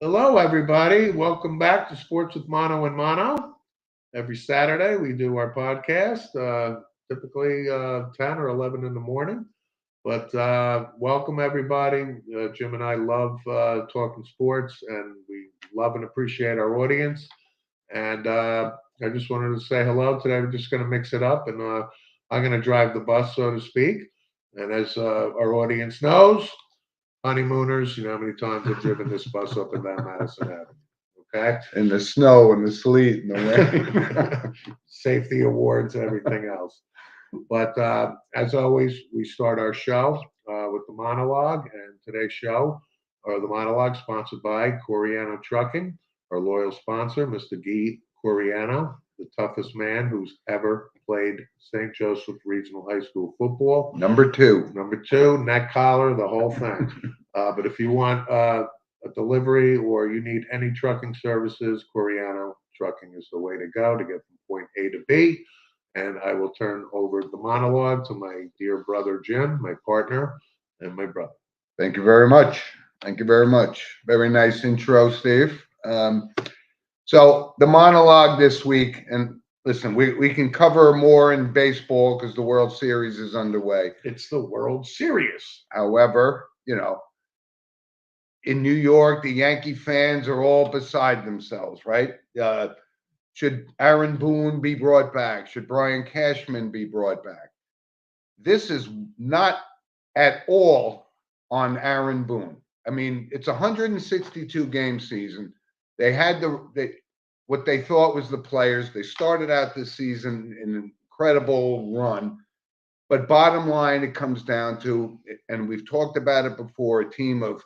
Hello, everybody. Welcome back to Sports with Mono and Mono. Every Saturday, we do our podcast, typically 10 or 11 in the morning. But welcome, everybody. Jim and I love talking sports, and we love and appreciate our audience. And I just wanted to say hello today. We're just going to mix it up, and I'm going to drive the bus, so to speak. And as our audience knows, honeymooners, you know how many times I've driven this bus up and down Madison Avenue. Okay. In the snow and the sleet and the rain. Safety awards, everything else. But as always, we start our show with the monologue, and today's show, or the monologue, sponsored by Coriano Trucking, our loyal sponsor, Mr. Guy Coriano, the toughest man who's ever played St. Joseph Regional High School football. Number two. Number two, neck collar, the whole thing. But if you want a delivery or you need any trucking services, Coriano Trucking is the way to go to get from point A to B. And I will turn over the monologue to my dear brother Jim, my partner, and my brother. Thank you very much. Thank you very much. Very nice intro, Steve. So the monologue this week, and listen, we can cover more in baseball because the World Series is underway. It's the World Series. However, in New York, the Yankee fans are all beside themselves, right? Should Aaron Boone be brought back? Should Brian Cashman be brought back? This is not at all on Aaron Boone. I mean, it's a 162 game season. They had what they thought was the players. They started out this season in an incredible run. But bottom line, it comes down to, and we've talked about it before, a team of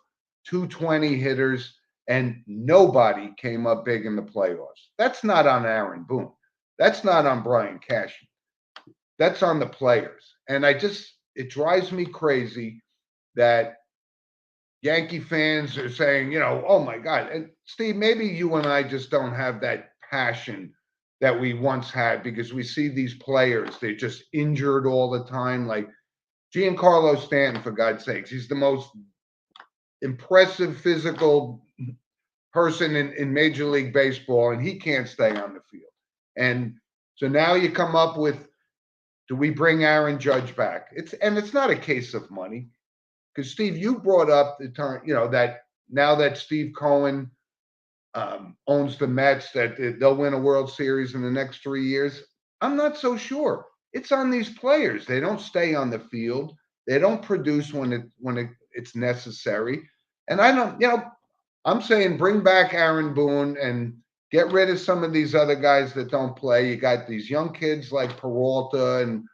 220 hitters, and nobody came up big in the playoffs. That's not on Aaron Boone. That's not on Brian Cashman. That's on the players. And it drives me crazy that Yankee fans are saying, oh my God. And Steve, maybe you and I just don't have that passion that we once had because we see these players, they're just injured all the time. Like Giancarlo Stanton, for God's sakes, he's the most impressive physical person in Major League Baseball, and he can't stay on the field. And so now you come up with, do we bring Aaron Judge back? It's not a case of money. Because Steve, you brought up the time, that now that Steve Cohen owns the Mets, that they'll win a World Series in the next 3 years. I'm not so sure. It's on these players. They don't stay on the field. They don't produce when it's necessary. And I don't, I'm saying bring back Aaron Boone and get rid of some of these other guys that don't play. You got these young kids like Peralta and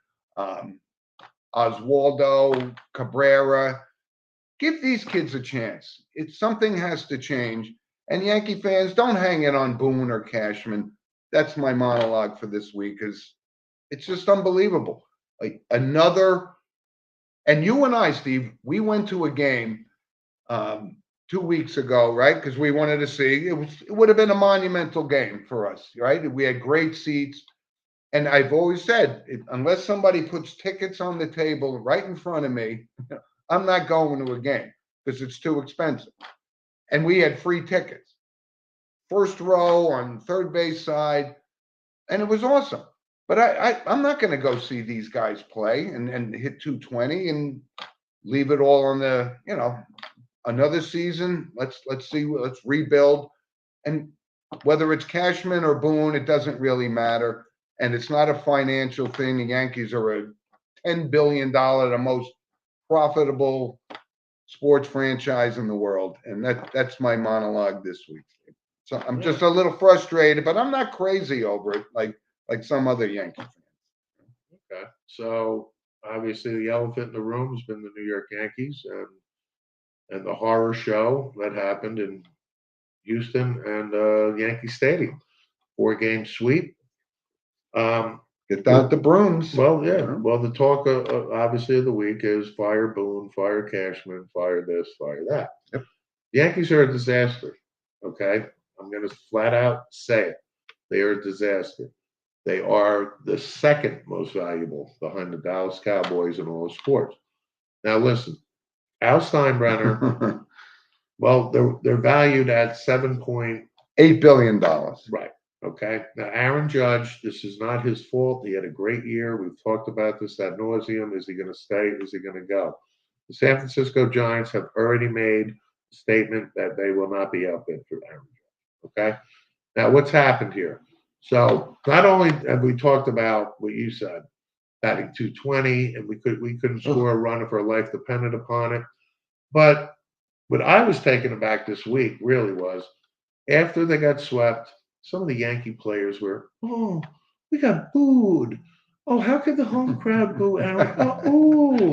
Oswaldo Cabrera. Give these kids a chance. Something has to change. And Yankee fans, don't hang it on Boone or Cashman. That's my monologue for this week, because it's just unbelievable. Like another, and you and I, Steve, we went to a game 2 weeks ago, right? Because we wanted to see. It would have been a monumental game for us, right? We had great seats. And I've always said, unless somebody puts tickets on the table right in front of me, I'm not going to a game because it's too expensive. And we had free tickets, first row on third base side, and it was awesome. But I'm not going to go see these guys play and hit 220 and leave it all on the, another season. Let's see, let's rebuild. And whether it's Cashman or Boone, it doesn't really matter. And it's not a financial thing. The Yankees are a $10 billion, the most profitable sports franchise in the world. And that's my monologue this week. So I'm just a little frustrated, but I'm not crazy over it like some other Yankee fans. Okay. So obviously the elephant in the room has been the New York Yankees and the horror show that happened in Houston and Yankee Stadium. 4-game sweep. Get out the brooms. Well, yeah. Well, the talk obviously of the week is fire Boone, fire Cashman, fire this, fire that. Yep. The Yankees are a disaster. Okay, I'm going to flat out say it. They are a disaster. They are the second most valuable behind the Dallas Cowboys in all of sports. Now, listen, Al Steinbrenner Well, they're valued at 7 point. $8 billion. Right. Okay. Now, Aaron Judge, this is not his fault. He had a great year. We've talked about this ad nauseum. Is he going to stay? Is he going to go? The San Francisco Giants have already made a statement that they will not be outbid for Aaron Judge. Okay. Now, what's happened here? So, not only have we talked about what you said, batting 220, and we couldn't score a run if our life depended upon it, but what I was taken aback this week really was after they got swept, some of the Yankee players were, oh, we got booed. Oh, how could the home crowd boo Aaron? Oh,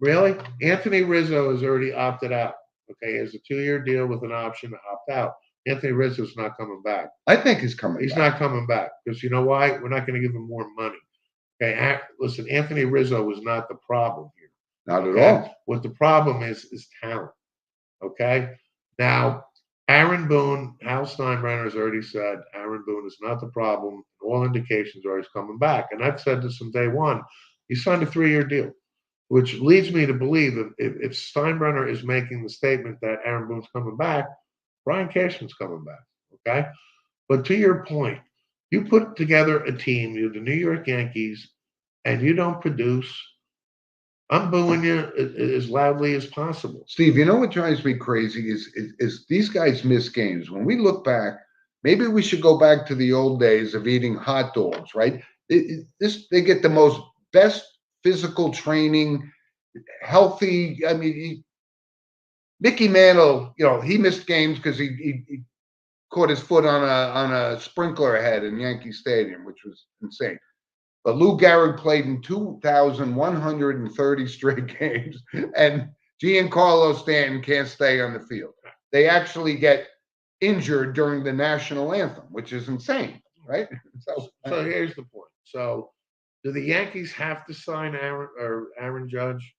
really? Anthony Rizzo has already opted out. Okay, he has a 2-year deal with an option to opt out. Anthony Rizzo's not coming back. I think he's coming He's back. not coming back because you know why? We're not going to give him more money. Okay, listen, Anthony Rizzo was not the problem here. Not Okay? at all. What the problem is talent. Okay. Now, Aaron Boone, Hal Steinbrenner has already said Aaron Boone is not the problem. All indications are he's coming back. And I've said this from day one. He signed a 3-year deal, which leads me to believe that if Steinbrenner is making the statement that Aaron Boone's coming back, Brian Cashman's coming back. Okay. But to your point, you put together a team, you're the New York Yankees, and you don't produce, I'm booing you as loudly as possible. Steve, you know what drives me crazy is these guys miss games. When we look back, maybe we should go back to the old days of eating hot dogs, right? They get the most best physical training, healthy. I mean, Mickey Mantle, he missed games because he caught his foot on a sprinkler head in Yankee Stadium, which was insane. But Lou Gehrig played in 2,130 straight games, and Giancarlo Stanton can't stay on the field. They actually get injured during the national anthem, which is insane, right? So here's the point. So, do the Yankees have to sign Aaron Judge?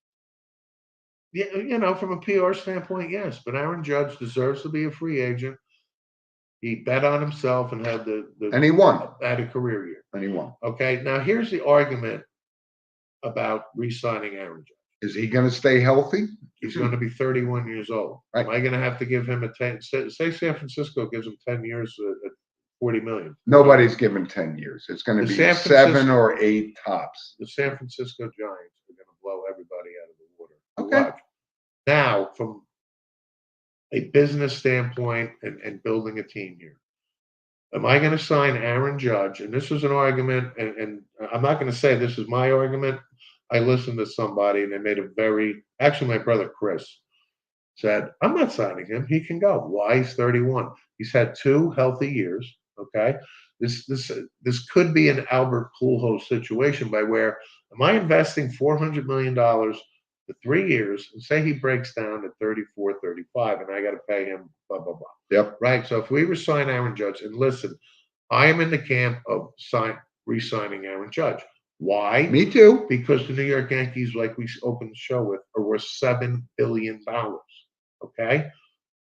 Yeah, from a PR standpoint, yes. But Aaron Judge deserves to be a free agent. He bet on himself and had and he won. Had a career year. And he won. Okay, now here's the argument about re-signing Aaron Judge. Is he going to stay healthy? He's going to be 31 years old. Right. Am I going to have to give him a 10? Say San Francisco gives him 10 years at 40 million. Nobody's given 10 years. It's going to be 7 or 8 tops. The San Francisco Giants are going to blow everybody out of the water. Okay. Watch. Now, from a business standpoint and building a team here, am I going to sign Aaron Judge? And this was an argument, and I'm not going to say this is my argument. I listened to somebody, and they made actually, my brother Chris said, I'm not signing him. He can go. Why? He's 31. He's had 2 healthy years. Okay. This could be an Albert Pujols situation by where, am I investing $400 million for 3 years, and say he breaks down at 34, 35, and I got to pay him, blah, blah, blah. Yep. Right. So if we resign Aaron Judge, and listen, I am in the camp of re-signing Aaron Judge. Why? Me too. Because the New York Yankees, like we opened the show with, are worth $7 billion. Okay.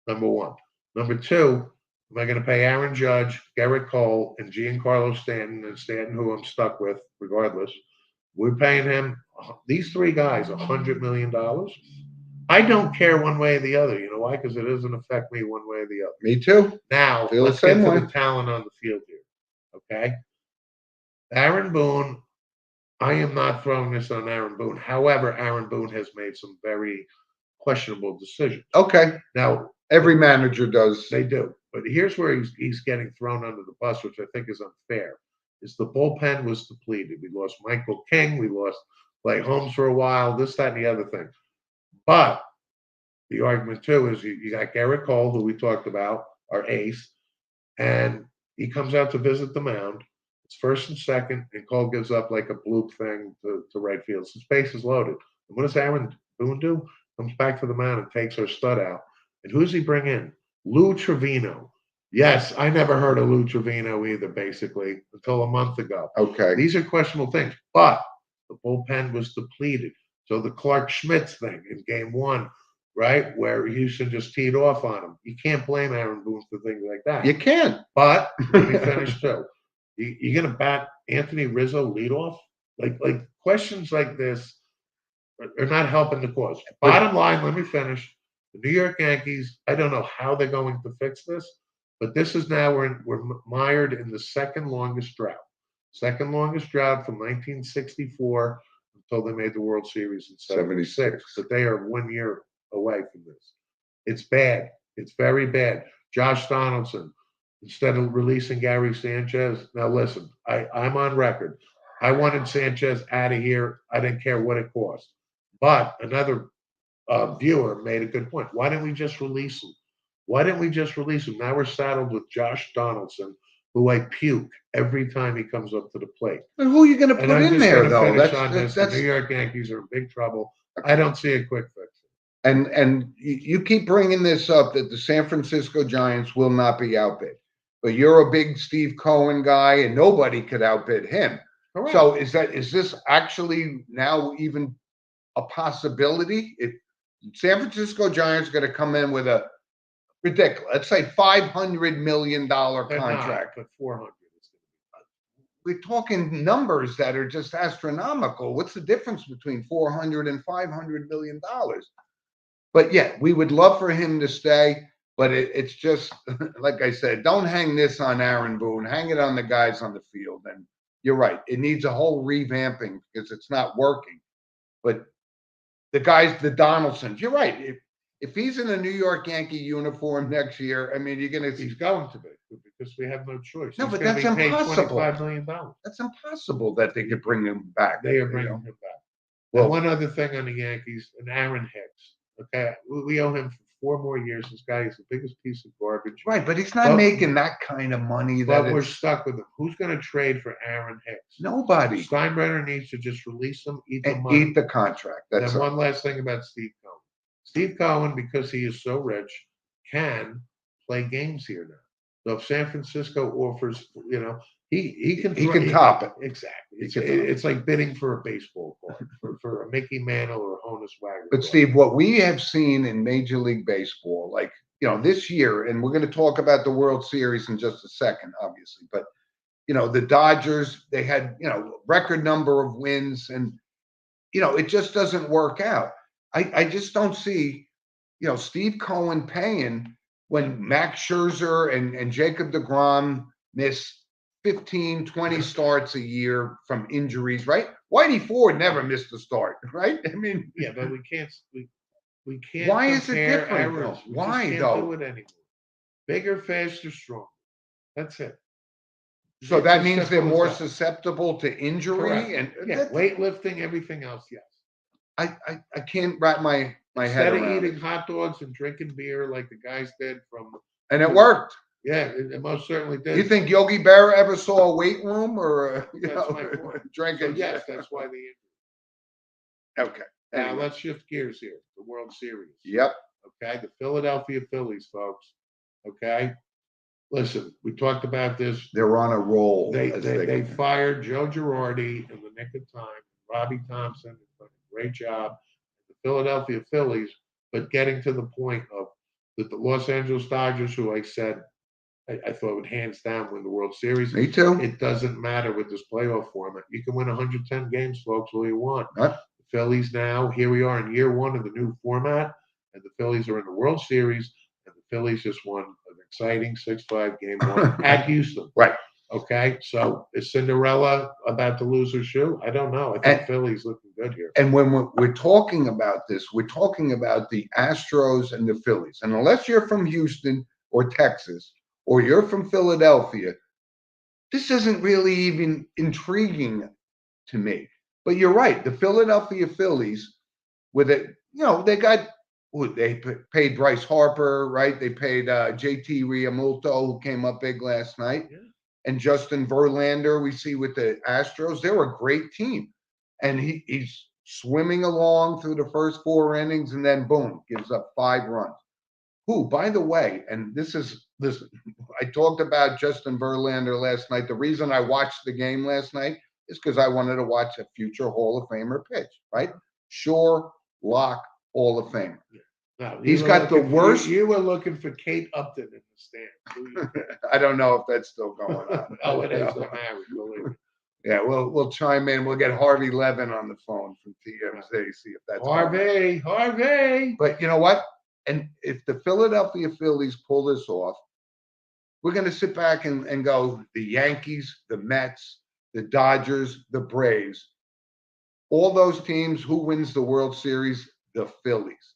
Number one. Number two, am I going to pay Aaron Judge, Gerrit Cole, and Giancarlo Stanton, who I'm stuck with regardless? We're paying him, these 3 guys, $100 million. I don't care one way or the other. You know why? Because it doesn't affect me one way or the other. Me too. Now, let's get to the talent on the field here. Okay. Aaron Boone, I am not throwing this on Aaron Boone. However, Aaron Boone has made some very questionable decisions. Okay. Now, every manager does. They do. But here's where he's getting thrown under the bus, which I think is unfair. Is the bullpen was depleted. We lost Michael King. We lost Clay Holmes for a while, this, that, and the other thing. But the argument, too, is you got Gerrit Cole, who we talked about, our ace, and he comes out to visit the mound. It's first and second, and Cole gives up like a bloop thing to right field. So his base is loaded. And what does Aaron Boone do? Comes back to the mound and takes our stud out. And who does he bring in? Lou Trevino. Yes, I never heard of Lou Trevino either, basically, until a month ago. Okay. These are questionable things. But the bullpen was depleted. So the Clark Schmitz thing in game 1, right, where Houston just teed off on him. You can't blame Aaron Boone for things like that. You can't. But let me finish too. You're going to bat Anthony Rizzo leadoff? Like questions like this are not helping the cause. Bottom line, let me finish. The New York Yankees, I don't know how they're going to fix this, but this is now we're mired in the second longest drought. Second longest drought from 1964 until they made the World Series in 76. But they are 1 year away from this. It's bad. It's very bad. Josh Donaldson, instead of releasing Gary Sanchez, now listen, I'm on record. I wanted Sanchez out of here. I didn't care what it cost. But another viewer made a good point. Why didn't we just release him? Why didn't we just release him? Now we're saddled with Josh Donaldson, who I puke every time he comes up to the plate. But who are you going to And put I'm in just there, going to though? finish on this. The New York Yankees are in big trouble. I don't see a quick fix. And you keep bringing this up that the San Francisco Giants will not be outbid, but you're a big Steve Cohen guy, and nobody could outbid him. Correct. So is this actually now even a possibility? San Francisco Giants going to come in with a ridiculous, let's say $500 million contract, but 400. We're talking numbers that are just astronomical. What's the difference between 400 and 500 million dollars? But yeah, we would love for him to stay, but it's just like I said, don't hang this on Aaron Boone, hang it on the guys on the field. And you're right, it needs a whole revamping because it's not working. But the guys, the Donaldsons, you're right. If he's in a New York Yankee uniform next year, I mean, you're going to see. He's going to be because we have no choice. No, He's but gonna that's be paid impossible. $25 million. That's impossible that they could bring him back. They are bringing him back. Well, and one other thing on the Yankees, and Aaron Hicks. Okay, we owe him for 4 more years. This guy is the biggest piece of garbage. Right, but he's not making that kind of money. But we're stuck with him. Who's going to trade for Aaron Hicks? Nobody. Steinbrenner needs to just release him, eat the And money. eat the contract. Then one last thing about Steve Cohen. Steve Cohen, because he is so rich, can play games here now. So if San Francisco offers, he can top it. Exactly. It's like bidding for a baseball card for a Mickey Mantle or a Honus Wagner. But Steve, what we have seen in Major League Baseball, like this year, and we're going to talk about the World Series in just a second, obviously, but the Dodgers, they had record number of wins, and it just doesn't work out. I just don't see Steve Cohen paying when Max Scherzer and Jacob deGrom miss 15, 20 starts a year from injuries, right? Whitey Ford never missed a start, right? I mean, yeah, but we can't. Why is it different? Though? Why though? Do it anymore. Bigger, faster, stronger. That's it. So that means they're more susceptible to injury. Correct. And weightlifting, everything else. Yes. I can't wrap my head around. Instead of eating hot dogs and drinking beer like the guys did and it worked. Yeah, it most certainly did. You think Yogi Berra ever saw a weight room or drinking? So yes, that's why they. Okay. Now let's shift gears here. The World Series. Yep. Okay, the Philadelphia Phillies, folks. Okay, listen, we talked about this. They're on a roll. They fired Joe Girardi in the nick of time. Robbie Thompson has done a great job. The Philadelphia Phillies, but getting to the point of that the Los Angeles Dodgers, who I said I thought would hands down win the World Series. Me too. It doesn't matter with this playoff format. You can win 110 games, folks, all you want. Huh? The Phillies now, here we are in year 1 of the new format, and the Phillies are in the World Series, and the Phillies just won an exciting 6-5 game 1 at Houston. Right. Okay, so is Cinderella about to lose her shoe? I don't know. I think Philly's looking good here. And when we're talking about this, we're talking about the Astros and the Phillies. And unless you're from Houston or Texas, or you're from Philadelphia, this isn't really even intriguing to me. But you're right. The Philadelphia Phillies, with it, they got, they paid Bryce Harper, right? They paid JT Realmuto, who came up big last night. Yeah. And Justin Verlander, we see with the Astros, they're a great team. And he's swimming along through the first 4 innings, and then boom, gives up 5 runs. Who, by the way, and this, I talked about Justin Verlander last night. The reason I watched the game last night is because I wanted to watch a future Hall of Famer pitch, right? Sure, lock, Hall of Famer. No, he's got the worst. You were looking for Kate Upton in the stand. I don't know if that's still going on. Oh, it is. They're married, believe me. Yeah, we'll chime in. We'll get Harvey Levin on the phone from TMZ, see if that's Harvey. But you know what? And if the Philadelphia Phillies pull this off, we're going to sit back and go, the Yankees, the Mets, the Dodgers, the Braves, all those teams, who wins the World Series? The Phillies.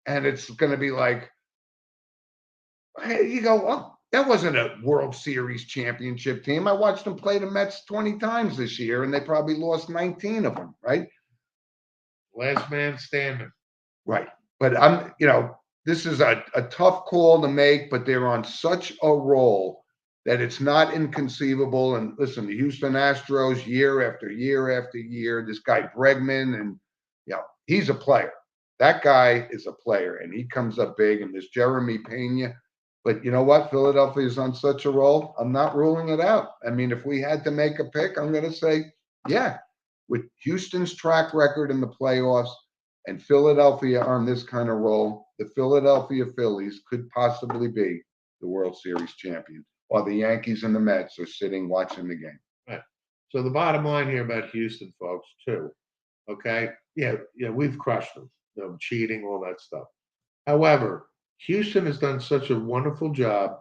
And it's going to be like, hey, you go, oh, that wasn't a World Series championship team. I watched them play the Mets 20 times this year, and they probably lost 19 of them, right? Last man standing. Right. But this is a tough call to make, but they're on such a roll that it's not inconceivable. And listen, the Houston Astros, year after year after year, this guy Bregman, and he's a player. That guy is a player, and he comes up big. And there's Jeremy Pena. But you know what? Philadelphia is on such a roll. I'm not ruling it out. I mean, if we had to make a pick, I'm going to say, yeah, with Houston's track record in the playoffs and Philadelphia on this kind of roll, the Philadelphia Phillies could possibly be the World Series champion, while the Yankees and the Mets are sitting watching the game. Right. So the bottom line here about Houston, folks, too. Okay. Yeah, we've crushed them. Cheating, all that stuff. However, Houston has done such a wonderful job.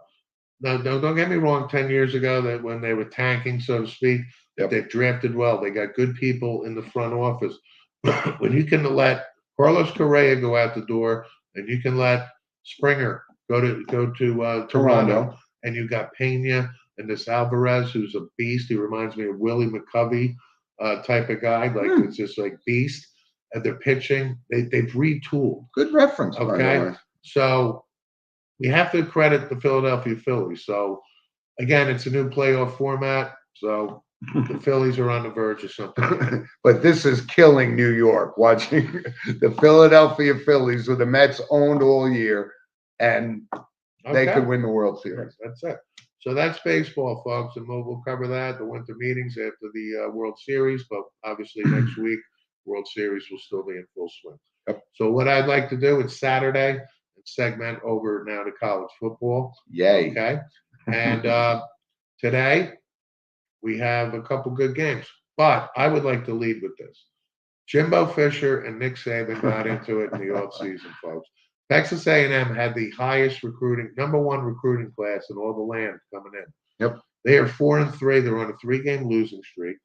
Now, don't get me wrong. 10 years ago, that when they were tanking, so to speak, they've drafted well. They got good people in the front office. When you can let Carlos Correa go out the door, and you can let Springer go to Toronto, and you got Pena and this Alvarez, who's a beast. He reminds me of Willie McCovey type of guy. Like it's just like beast. And they're pitching. They've retooled. Good reference. Okay. So we have to credit the Philadelphia Phillies. So again, it's a new playoff format. So the Phillies are on the verge of something. But this is killing New York, watching the Philadelphia Phillies, who the Mets owned all year, and they could win the World Series. That's it. So that's baseball, folks, and we'll cover that, the winter meetings after the World Series. But obviously next week, World Series will still be in full swing. Yep. So what I'd like to do is Saturday and segment over now to college football. Yay. Okay. And today we have a couple good games, but I would like to lead with this. Jimbo Fisher and Nick Saban got into it in the offseason, folks. Texas A&M had the highest number one recruiting class in all the land coming in. Yep. They are 4-3. They're on a 3-game losing streak.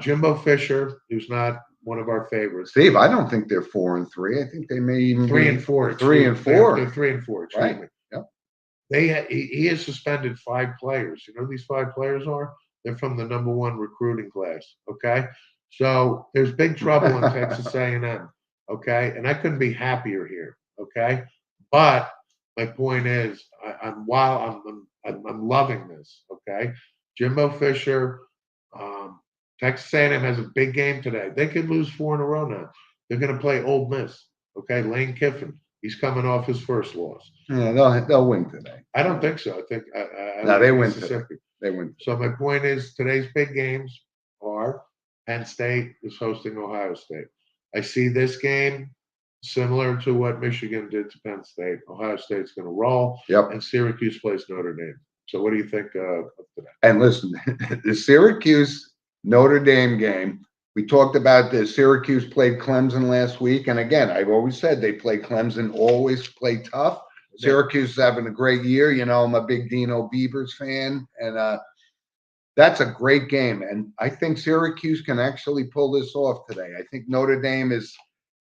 Jimbo Fisher, who's not one of our favorites. Steve, I don't think they're 4-3. I think they may even 3-4. 3-4. They're 3-4. Right. Me. Yep. He has suspended 5 players. You know who these 5 players are? They're from the number one recruiting class. Okay, so there's big trouble in Texas A&M. Okay, and I couldn't be happier here. Okay, but my point is, I'm loving this. Okay, Jimbo Fisher. Texas A&M has a big game today. They could lose 4 in a row now. They're going to play Ole Miss. Okay, Lane Kiffin. He's coming off his first loss. Yeah, they'll win today. I don't think so. I think they win today. They win. So my point is, today's big games are Penn State is hosting Ohio State. I see this game similar to what Michigan did to Penn State. Ohio State's going to roll. Yep. And Syracuse plays Notre Dame. So what do you think of today? And listen, the Syracuse Notre Dame game, we talked about this. Syracuse played Clemson last week. And again, I've always said they play Clemson, always play tough. Syracuse is having a great year. I'm a big Dino Beavers fan. And that's a great game. And I think Syracuse can actually pull this off today. I think Notre Dame is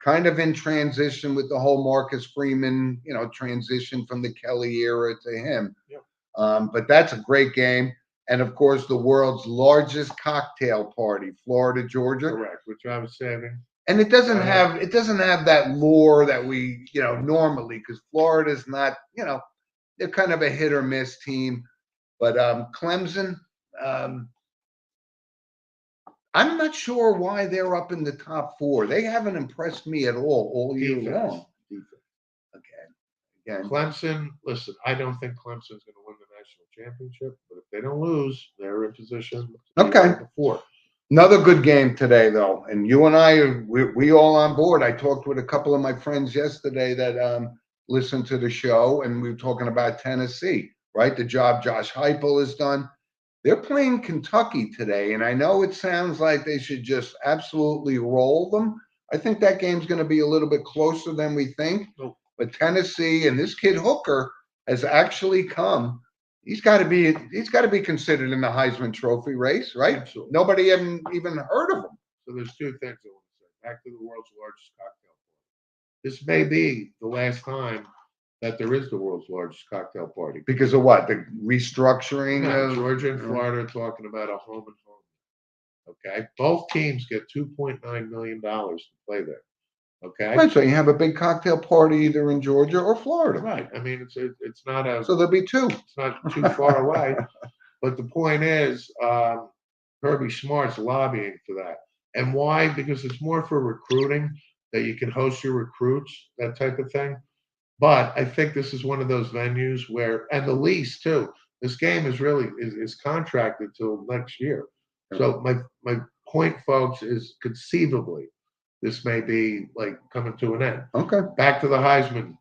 kind of in transition with the whole Marcus Freeman, transition from the Kelly era to him. Yep. But that's a great game. And of course, the world's largest cocktail party, Florida, Georgia. Correct, which I was saving. And it doesn't have that lore that we, normally, because Florida's not, they're kind of a hit or miss team. But Clemson, I'm not sure why they're up in the top 4. They haven't impressed me at all year long. Again. Clemson, listen, I don't think Clemson's going to win the national championship, but if they don't lose, they're in position. Okay. Before. Another good game today, though, and you and I, we all on board. I talked with a couple of my friends yesterday that listened to the show, and we were talking about Tennessee, right? The job Josh Heupel has done. They're playing Kentucky today, and I know it sounds like they should just absolutely roll them. I think that game's going to be a little bit closer than we think. But Tennessee and this kid Hooker has actually come. He's got to be considered in the Heisman Trophy race, right? Absolutely. Nobody even heard of him. So there's two things I want to say. Back to the world's largest cocktail party. This may be the last time that there is the world's largest cocktail party. Because of what? The restructuring No, of Georgia and Florida are talking about a home and home. Okay, both teams get $2.9 million to play there. Okay, Right, so you have a big cocktail party either in Georgia or Florida. right. I mean, it's not a So there'll be two. it's not too far away. But the point is, Kirby Smart's lobbying for that. And why? Because it's more for recruiting, that you can host your recruits, that type of thing. But I think this is one of those venues where, and the lease too. This game is really is contracted till next year. So my point, folks, is conceivably this may be like coming to an end. Okay. Back to the Heisman,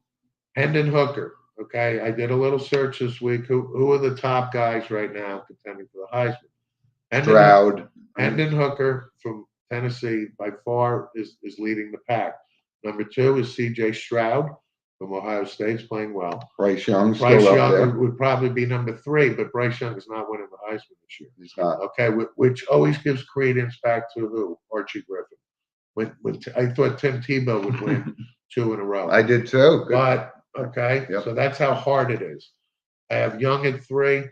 Hendon Hooker. Okay, I did a little search this week. Who are the top guys right now contending for the Heisman? Stroud. Hendon Hooker from Tennessee by far is leading the pack. Number two is C.J. Stroud from Ohio State's playing well. Bryce Young's Bryce still up Young there. would probably be number three, but Bryce Young is not winning the Heisman this year. He's not. Okay, which always gives credence back to who? Archie Griffin. When I thought Tim Tebow would win two in a row. I did too. Good. But okay, Yep. so that's how hard it is. I have Young at three.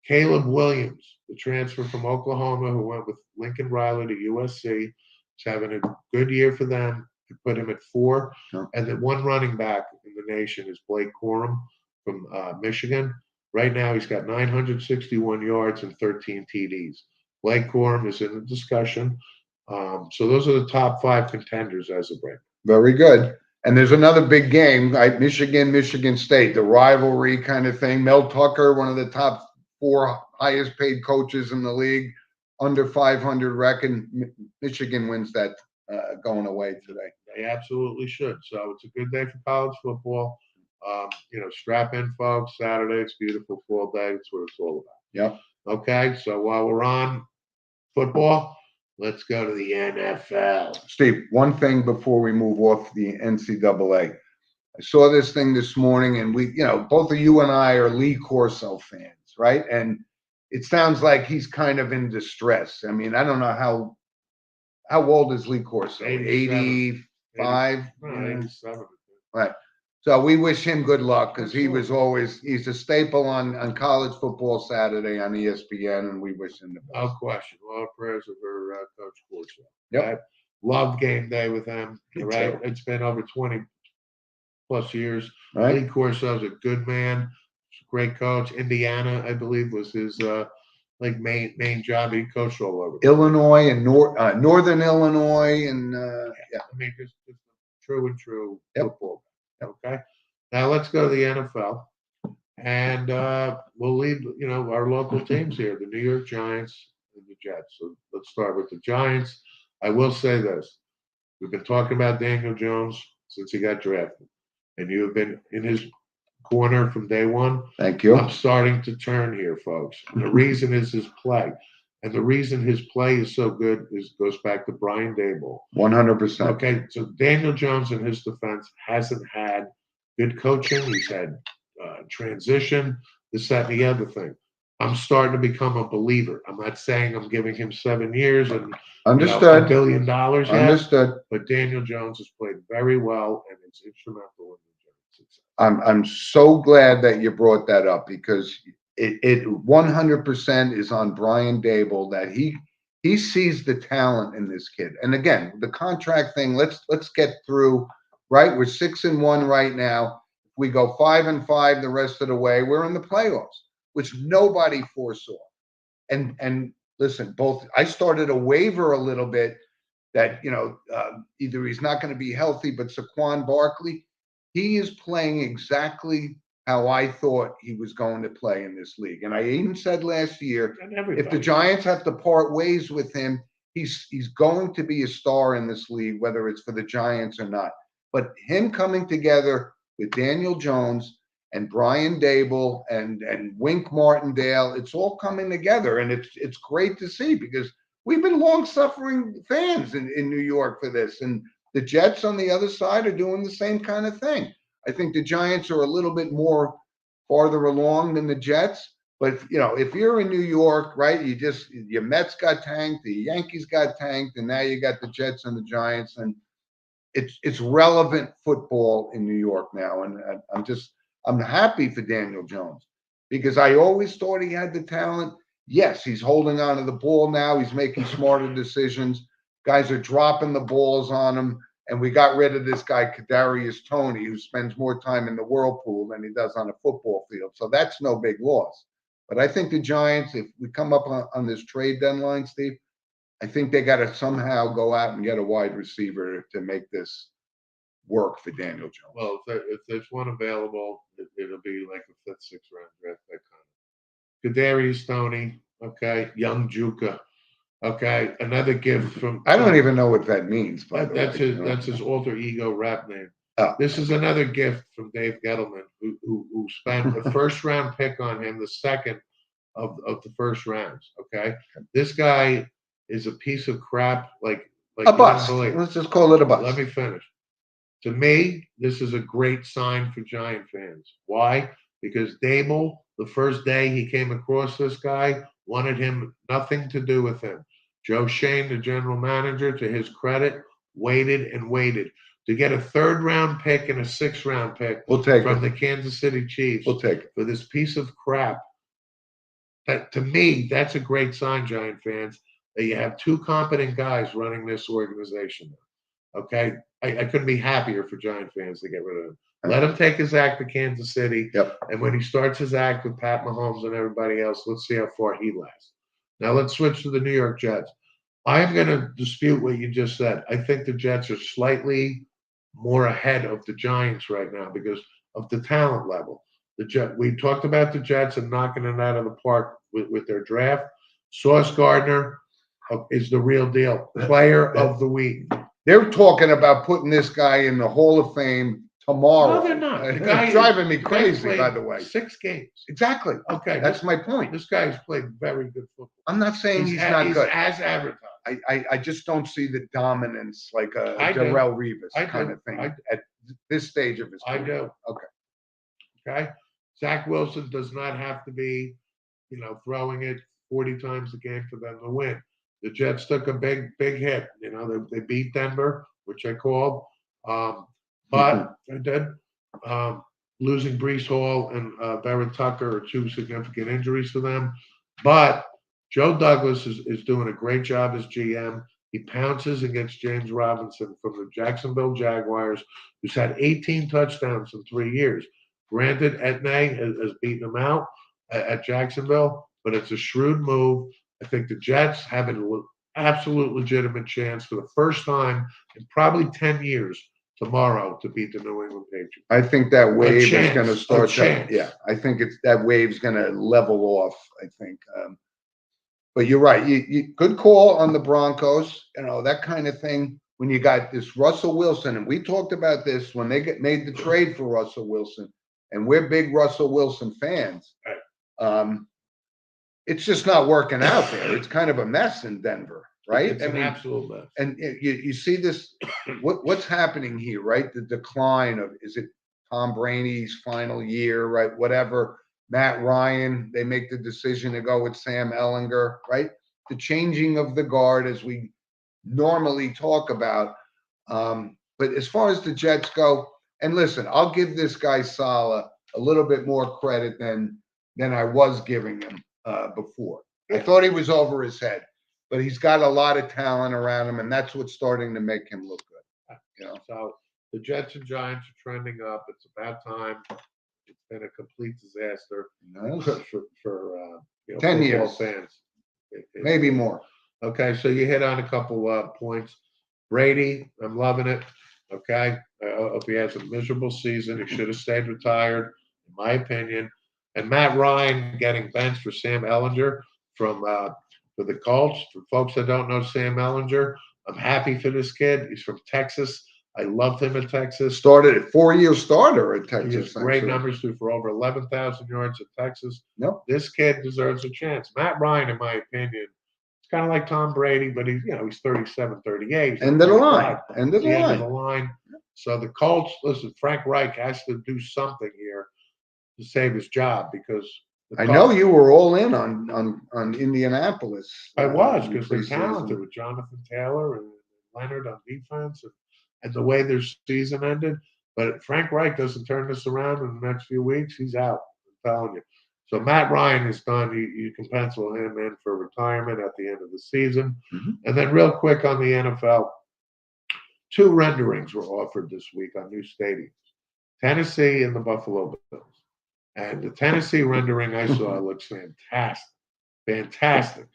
Caleb Williams, the transfer from Oklahoma who went with Lincoln Riley to USC, is having a good year for them. I put him at four. Sure. And then one running back in the nation is Blake Corum from Michigan. Right now, he's got 961 yards and 13 TDs. Blake Corum is in the discussion. So those are the top five contenders as of right now. Very good. And there's another big game, right? Michigan State, the rivalry kind of thing. Mel Tucker, one of the top four highest paid coaches in the league, under 500 reckon. Michigan wins that going away today. They absolutely should. So it's a good day for college football. Strap in, folks. Saturday, it's a beautiful fall day. That's what it's all about. Yep. Okay, so while we're on football, let's go to the NFL. Steve, one thing before we move off the NCAA. I saw this thing this morning, and both of you and I are Lee Corso fans, right? And it sounds like he's kind of in distress. I mean, I don't know how old is Lee Corso? 85? 87. Right. So we wish him good luck because he's a staple on college football Saturday on ESPN, and we wish him the best. No question. All prayers for Coach Corso. Yep. Right? Loved game day with him. Me Right. too. It's been over 20 plus years. Right. Lee Corso's a good man. Great coach. Indiana, I believe, was his main job. He coached all over. Illinois and Northern Illinois, and yeah. I mean, just true and true Yep. football. Okay. Now let's go to the NFL, and we'll leave our local teams here: the New York Giants and the Jets. So let's start with the Giants. I will say this: we've been talking about Daniel Jones since he got drafted, and you have been in his corner from day one. Thank you. I'm starting to turn here, folks. And the reason is his play. And the reason his play is so good goes back to Brian Daboll. 100%. Okay, so Daniel Jones in his defense hasn't had good coaching. He's had transition, this, that, and the other thing. I'm starting to become a believer. I'm not saying I'm giving him 7 years and Understood. $1 billion yet, Understood. but Daniel Jones has played very well and it's instrumental in the Giants' success. I'm so glad that you brought that up because it 100% is on Brian Daboll that he sees the talent in this kid. And again, the contract thing, let's get through, right? We're 6-1 right now. If we go 5-5 the rest of the way, we're in the playoffs, which nobody foresaw. And listen, I started a waiver a little bit that, either he's not going to be healthy, but Saquon Barkley, he is playing exactly how I thought he was going to play in this league. And I even said last year, if the Giants have to part ways with him, he's going to be a star in this league, whether it's for the Giants or not. But him coming together with Daniel Jones and Brian Daboll and Wink Martindale, it's all coming together. And it's great to see because we've been long-suffering fans in New York for this. And the Jets on the other side are doing the same kind of thing. I think the Giants are a little bit more farther along than the Jets. But if you're in New York, right, your Mets got tanked, the Yankees got tanked, and now you got the Jets and the Giants, and it's relevant football in New York now. And I'm happy for Daniel Jones because I always thought he had the talent. Yes, he's holding on to the ball now. He's making smarter decisions. Guys are dropping the balls on him. And we got rid of this guy, Kadarius Toney, who spends more time in the whirlpool than he does on a football field. So that's no big loss. But I think the Giants, if we come up on this trade deadline, Steve, I think they got to somehow go out and get a wide receiver to make this work for Daniel Jones. Well, if there's one available, it'll be like a fifth, sixth round draft pick. Kadarius Toney, okay, young Juka. Okay, another gift from. I don't even know what that means. That's his alter ego rap name. Oh. This is another gift from Dave Gettleman, who spent a first round pick on him, the second of the first rounds. Okay, this guy is a piece of crap, like a bust. Let's just call it a bust. Let me finish. To me, this is a great sign for Giant fans. Why? Because Dable, the first day he came across this guy, wanted him nothing to do with him. Joe Shane, the general manager, to his credit, waited and waited to get a third round pick and a sixth round pick from the Kansas City Chiefs. We'll take it for this piece of crap. That, to me, that's a great sign, Giant fans, that you have two competent guys running this organization. Okay, I couldn't be happier for Giant fans to get rid of him. Let him take his act to Kansas City. Yep. And when he starts his act with Pat Mahomes and everybody else, let's see how far he lasts. Now let's switch to the New York Jets. I am going to dispute what you just said. I think the Jets are slightly more ahead of the Giants right now because of the talent level. We talked about the Jets and knocking it out of the park with their draft. Sauce Gardner is the real deal. Player of the week. They're talking about putting this guy in the Hall of Fame tomorrow. No, they're not. The guy is driving me crazy, by the way. 6 games. Exactly. Okay. That's my point. This guy's played very good football. I'm not saying he's not good. As advertised. I just don't see the dominance like a Darrelle Revis kind of thing at this stage of his career. I do. Okay. Zach Wilson does not have to be, throwing it 40 times a game for them to win. The Jets took a big hit. They beat Denver, which I called. But they did. Losing Breece Hall and Barrett Tucker are two significant injuries for them. But Joe Douglas is doing a great job as GM. He pounces against James Robinson from the Jacksonville Jaguars, who's had 18 touchdowns in 3 years. Granted, Etne has beaten him out at Jacksonville, but it's a shrewd move. I think the Jets have an absolute legitimate chance for the first time in probably 10 years tomorrow to beat the New England Patriots. I think that wave is going to start. I think that wave's going to level off. I think, but you're right. You good call on the Broncos. That kind of thing. When you got this Russell Wilson, and we talked about this when they made the trade for Russell Wilson, and we're big Russell Wilson fans. It's just not working out there. It's kind of a mess in Denver, right? It's an absolute mess. And you see this, what's happening here, right? The decline of, is it Tom Brady's final year, right? Whatever. Matt Ryan, they make the decision to go with Sam Ellinger, right? The changing of the guard as we normally talk about. But as far as the Jets go, and listen, I'll give this guy Saleh a little bit more credit than I was giving him before. I thought he was over his head, but he's got a lot of talent around him, and that's what's starting to make him look good. So the Jets and Giants are trending up. It's about time. It's been a complete disaster for 10 years fans, maybe more. Okay, so you hit on a couple points. Brady, I'm loving it. Okay, I hope he has a miserable season. He should have stayed retired, in my opinion. And Matt Ryan getting benched for Sam Ellinger for the Colts. For folks that don't know Sam Ellinger, I'm happy for this kid. He's from Texas. I loved him at Texas. Started a 4-year starter at Texas. He has great numbers too, for over 11,000 yards at Texas. Yep. This kid deserves a chance. Matt Ryan, in my opinion, it's kind of like Tom Brady, but he's 37, 38. End of the line. So the Colts, listen, Frank Reich has to do something here to save his job because I know you were all in on Indianapolis. I was in because they're preseason. talented with Jonathan Taylor and Leonard on defense and the way their season ended. But Frank Reich doesn't turn this around in the next few weeks, he's out. I'm telling you. So Matt Ryan is done. You can pencil him in for retirement at the end of the season. Mhm. And then real quick on the NFL, 2 renderings were offered this week on new stadiums. Tennessee and the Buffalo Bills. And the Tennessee rendering I saw looks fantastic. Fantastic.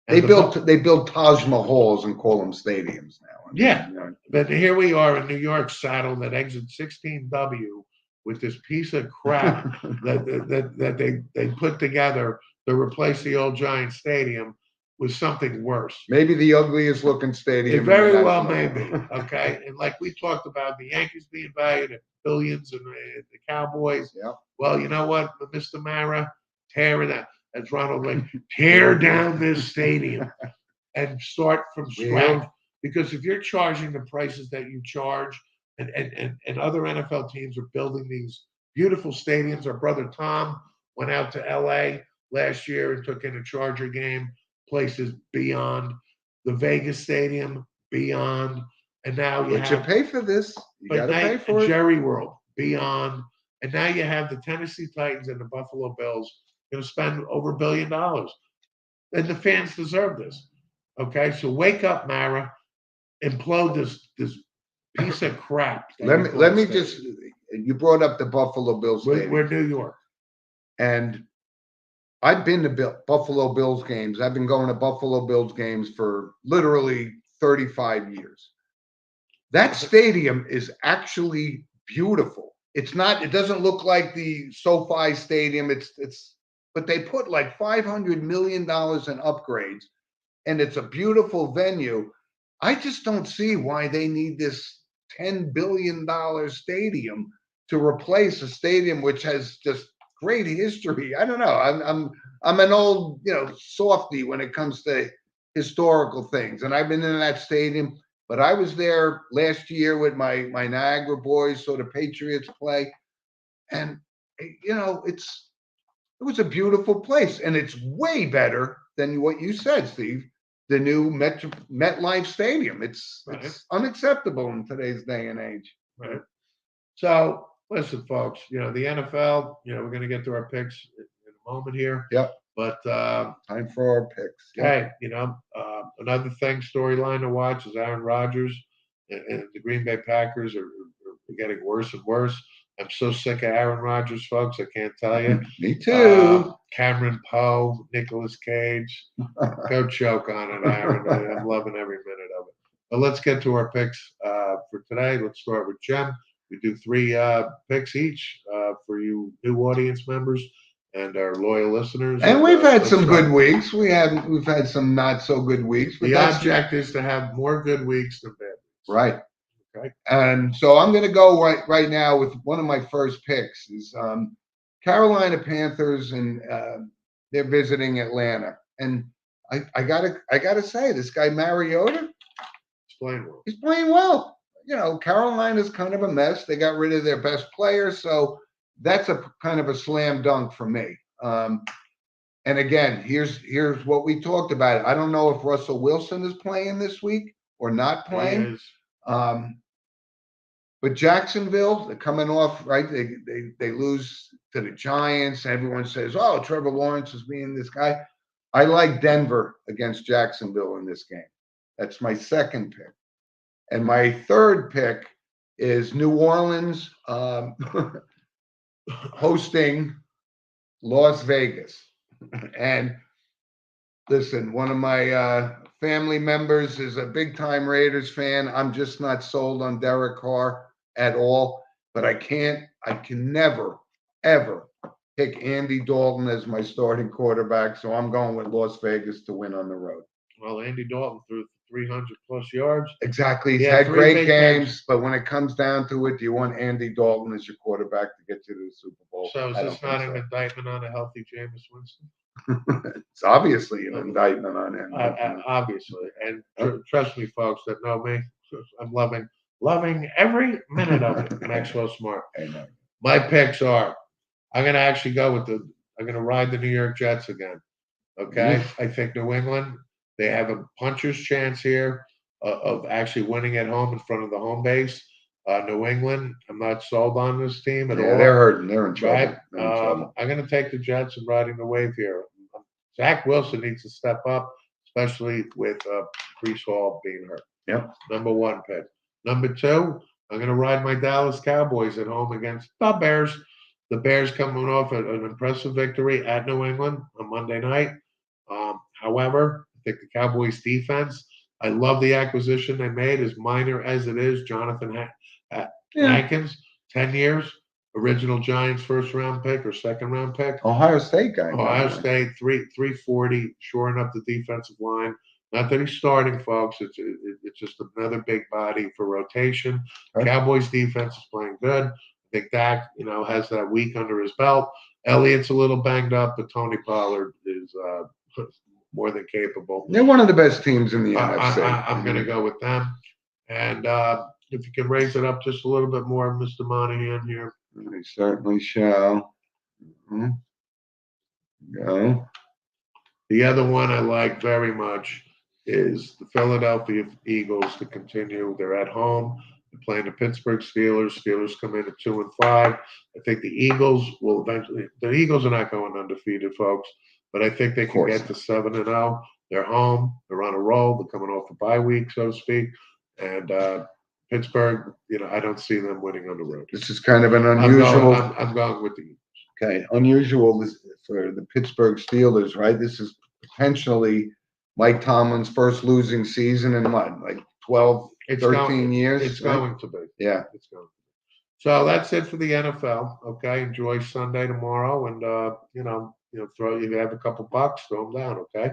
They And build Taj Mahals and call them stadiums now. I mean, Yeah. you know, But here we are in New York saddle that exit 16W with this piece of crap that they put together to replace the old Giant Stadium with something worse. maybe the ugliest looking stadium. It in the very well National may League. be. Okay. And like we talked about, the Yankees being valued at billions and the Cowboys. Yep. Well, you know what, Mr. Mara, tear it out. As Ronald Reagan, tear down this stadium and start from scratch. Because if you're charging the prices that you charge, and other NFL teams are building these beautiful stadiums. Our brother Tom went out to LA last year and took in a Charger game, places beyond the Vegas Stadium, beyond, and now you But you have pay for this. You got to pay for it. Jerry World, beyond, and now you have the Tennessee Titans and the Buffalo Bills going to spend over $1 billion, and the fans deserve this. Okay, so wake up, Mara, implode this piece of crap. Let me just. You brought up the Buffalo Bills stadium. We're New York, and I've been to Buffalo Bills games. I've been going to Buffalo Bills games for literally 35 years. That stadium is actually beautiful. It's not. It doesn't look like the SoFi Stadium. But they put like $500 million in upgrades, and it's a beautiful venue. I just don't see why they need this $10 billion stadium to replace a stadium which has just great history. I don't know. I'm an old, softy when it comes to historical things, and I've been in that stadium. But I was there last year with my Niagara boys, saw the Patriots play, and it was a beautiful place, and it's way better than what you said, Steve. The new MetLife Stadium. It's unacceptable in today's day and age. Right. So listen, folks. The NFL. We're going to get to our picks in a moment here. Yep. But time for our picks. Hey, another thing, storyline to watch is Aaron Rodgers and the Green Bay Packers are getting worse and worse. I'm so sick of Aaron Rodgers, folks. I can't tell you. Me too. Cameron Poe, Nicolas Cage. Go choke on it, Aaron. I'm loving every minute of it. But let's get to our picks for today. Let's start with Jim. We do 3 picks each for you new audience members and our loyal listeners. And we've had some good weeks. We've had some not so good weeks. But the object is to have more good weeks than bad weeks. Right. Okay. And so I'm going to go right now with one of my first picks is Carolina Panthers, and they're visiting Atlanta. And I gotta say, this guy Mariota, he's playing well. Carolina's kind of a mess. They got rid of their best player, so that's a kind of a slam dunk for me. And again, here's what we talked about. I don't know if Russell Wilson is playing this week or not playing. But Jacksonville, they're coming off, right? They lose to the Giants. Everyone says, "Oh, Trevor Lawrence is being this guy." I like Denver against Jacksonville in this game. That's my second pick. And my third pick is New Orleans hosting Las Vegas. And listen, one of my family members is a big-time Raiders fan. I'm just not sold on Derek Carr at all. But I can never, ever pick Andy Dalton as my starting quarterback. So I'm going with Las Vegas to win on the road. Well, Andy Dalton threw 300-plus yards. Exactly. He's had great games, but when it comes down to it, do you want Andy Dalton as your quarterback to get you to the Super Bowl? So is this not an indictment on a healthy Jameis Winston? It's obviously an indictment on him. Obviously. And trust me, folks that know me, I'm loving Loving every minute of it. Maxwell Smart. Amen. My picks are I'm going to actually go with I'm going to ride the New York Jets again. Okay. I think New England, they have a puncher's chance here of actually winning at home in front of the home base. New England, I'm not sold on this team at Yeah, all. they're hurting. They're in trouble. Right? They're in trouble. I'm going to take the Jets and riding the wave here. Zach Wilson needs to step up, especially with Brees Hall being hurt. Yep. Number one pick. Number two, I'm going to ride my Dallas Cowboys at home against the Bears. The Bears coming off an impressive victory at New England on Monday night. However, I think the Cowboys defense, I love the acquisition they made, as minor as it is. Jonathan Hankins, 10 years, original Giants first round pick or second round pick. Ohio State guy. Ohio State, 340, shoring up the defensive line. Not that he's starting, folks. It's just another big body for rotation. Right. Cowboys defense is playing good. I think Dak, has that week under his belt. Elliott's a little banged up, but Tony Pollard is more than capable. They're one of the best teams in the NFC. I'm going to go with them. And if you can raise it up just a little bit more, Mr. Monahan here. I certainly shall. Go. The other one I like very much is the Philadelphia Eagles to continue. They're at home. They're playing the Pittsburgh Steelers. Steelers come in at 2-5. I think the Eagles will eventually. The Eagles are not going undefeated, folks, but I think they can get to 7-0. They're home. They're on a roll. They're coming off a bye week, so to speak. And Pittsburgh, I don't see them winning on the road. This is kind of an unusual. I'm going with the Eagles. Okay, unusual for the Pittsburgh Steelers, right? This is potentially Mike Tomlin's first losing season in what, like 12, 13 years? It's going to be. Yeah. It's going to be. So that's it for the NFL. Okay, enjoy Sunday tomorrow, and you have a couple bucks, throw them down. Okay.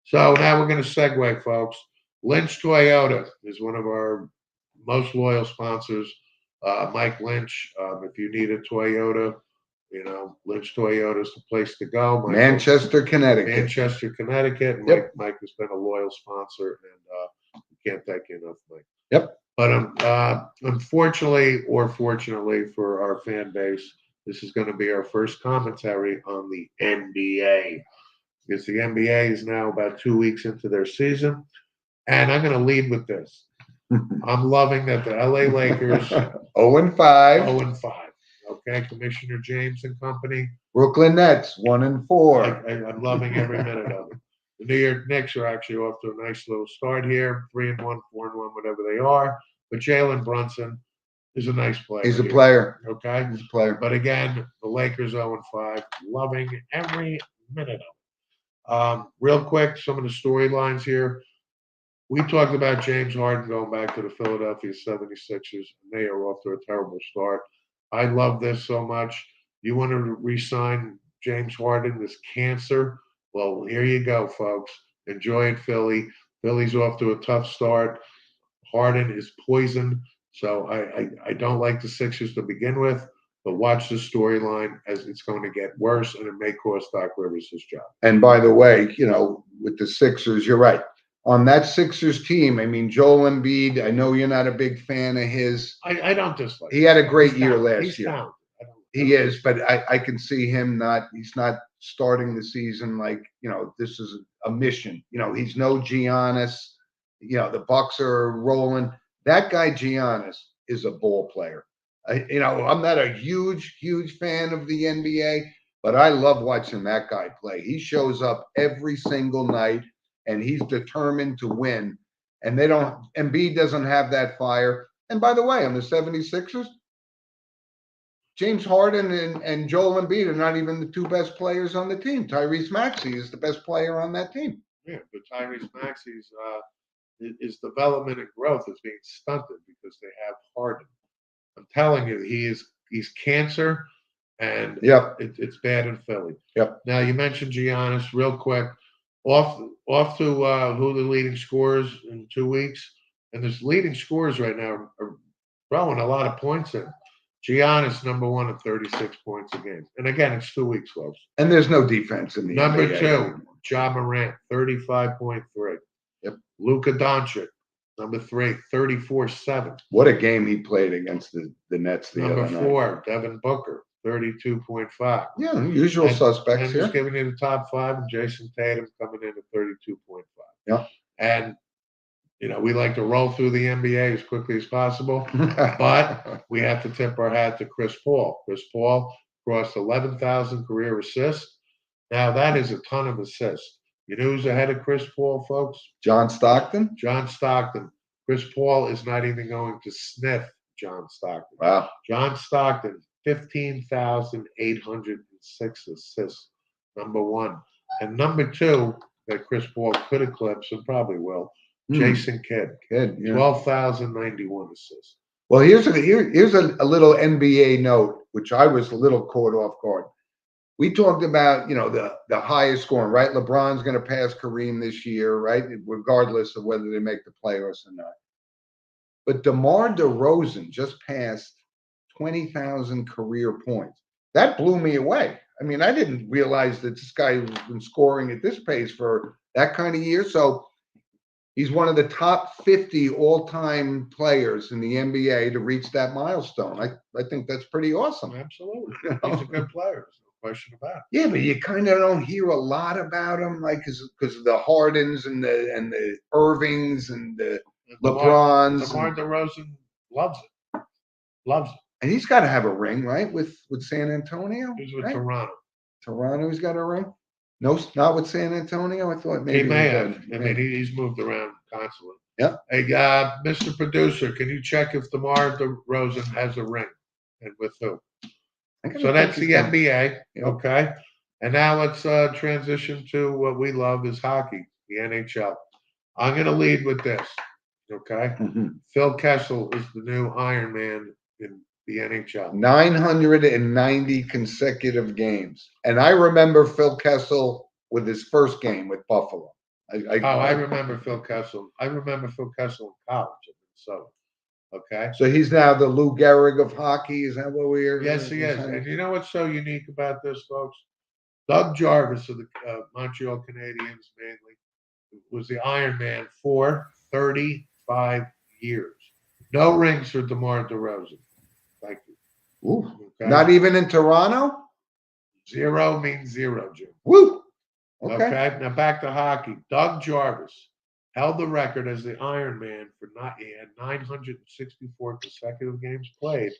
So now we're going to segue, folks. Lynch Toyota is one of our most loyal sponsors. Mike Lynch. If you need a Toyota, Lynch Toyota is the place to go. Manchester, Connecticut. And Yep. Mike has been a loyal sponsor, and we can't thank you enough, Mike. Yep. But unfortunately, or fortunately for our fan base, this is going to be our first commentary on the NBA. Because the NBA is now about 2 weeks into their season. And I'm going to lead with this. I'm loving that the LA Lakers 0-5. 0-5. Okay, Commissioner James and company. Brooklyn Nets 1-4. I'm loving every minute of it. The New York Knicks are actually off to a nice little start here, 3-1, 4-1, whatever they are. But Jalen Brunson is a nice player. He's a player. Okay, He's a player. But again, the Lakers 0-5, loving every minute of it. Real quick, some of the storylines here. We talked about James Harden going back to the Philadelphia 76ers, and they are off to a terrible start. I love this so much. You want to re-sign James Harden, this cancer? Well, here you go, folks. Enjoy it, Philly. Philly's off to a tough start. Harden is poisoned. So I don't like the Sixers to begin with, but watch the storyline as it's going to get worse, and it may cost Doc Rivers his job. And by the way, with the Sixers, you're right. On that Sixers team, I mean, Joel Embiid, I know you're not a big fan of his. I don't dislike He had a great year last year. Talented. He is, but I can see him he's not starting the season like, this is a mission. He's no Giannis. The Bucks are rolling. That guy Giannis is a ball player. I'm not a huge fan of the NBA, but I love watching that guy play. He shows up every single night, and he's determined to win. And Embiid doesn't have that fire. And by the way, on the 76ers, James Harden and Joel Embiid are not even the two best players on the team. Tyrese Maxey is the best player on that team. Yeah, but Tyrese Maxey's his development and growth is being stunted because they have Harden. I'm telling you, he's cancer, and it's bad in Philly. Yep. Now you mentioned Giannis, real quick. Off to who the leading scorers in 2 weeks, and there's leading scorers right now are throwing a lot of points in. Giannis number 1 at 36 points a game, and again it's 2 weeks, folks. And there's no defense in the number NBA 2, Ja Morant, 35.3. Yep. Luka Doncic, Number 3, 34-7. What a game he played against the Nets the Number other night. 4, Devin Booker, 32.5. Yeah, usual And suspects just here. giving you the top 5, and Jason Tatum coming in at 32.5. Yeah. And, we like to roll through the NBA as quickly as possible, but we have to tip our hat to Chris Paul. Chris Paul crossed 11,000 career assists. Now, that is a ton of assists. You know who's ahead of Chris Paul, folks? John Stockton. John Stockton. Chris Paul is not even going to sniff John Stockton. Wow. John Stockton, 15,806 assists, number 1. And number 2, that Chris Paul could eclipse and probably will, Jason Kidd, Kidd, yeah. 12,091 assists. Well, here's a little NBA note, which I was a little caught off guard. We talked about, the highest scoring, right? LeBron's going to pass Kareem this year, right? Regardless of whether they make the playoffs or not. But DeMar DeRozan just passed 20,000 career points. That blew me away. I mean, I didn't realize that this guy has been scoring at this pace for that kind of year. So he's one of the top 50 all-time players in the NBA to reach that milestone. I think that's pretty awesome. Absolutely. He's a good player. There's no question about it. Yeah, but you kind of don't hear a lot about him, like because of the Hardens and the Irvings and the LeBrons. DeMar DeRozan loves it. Loves it. And he's got to have a ring, right? With San Antonio. He's with right? Toronto. Toronto's got a ring. No, not with San Antonio. I thought maybe he may have. I mean, he's moved around constantly. Yeah. Hey, Mr. Producer, can you check if DeMar DeRozan has a ring, and with who? So that's the NBA. Yeah. Okay. And now let's transition to what we love is hockey, the NHL. I'm going to lead with this. Okay. Mm-hmm. Phil Kessel is the new Iron Man in the NHL. 990 consecutive games. And I remember Phil Kessel with his first game with Buffalo. I remember Phil Kessel. I remember Phil Kessel in college in Minnesota. Okay. So he's now the Lou Gehrig of hockey. Is that what we're? Yes, he is. And you know what's so unique about this, folks? Doug Jarvis of the Montreal Canadiens mainly was the Iron Man for 35 years. No rings for DeMar DeRozan. Thank you. Ooh, okay? Not even in Toronto? 0 means 0, Jim. Woo! Okay. Now back to hockey. Doug Jarvis held the record as the Iron Man for 964 consecutive games played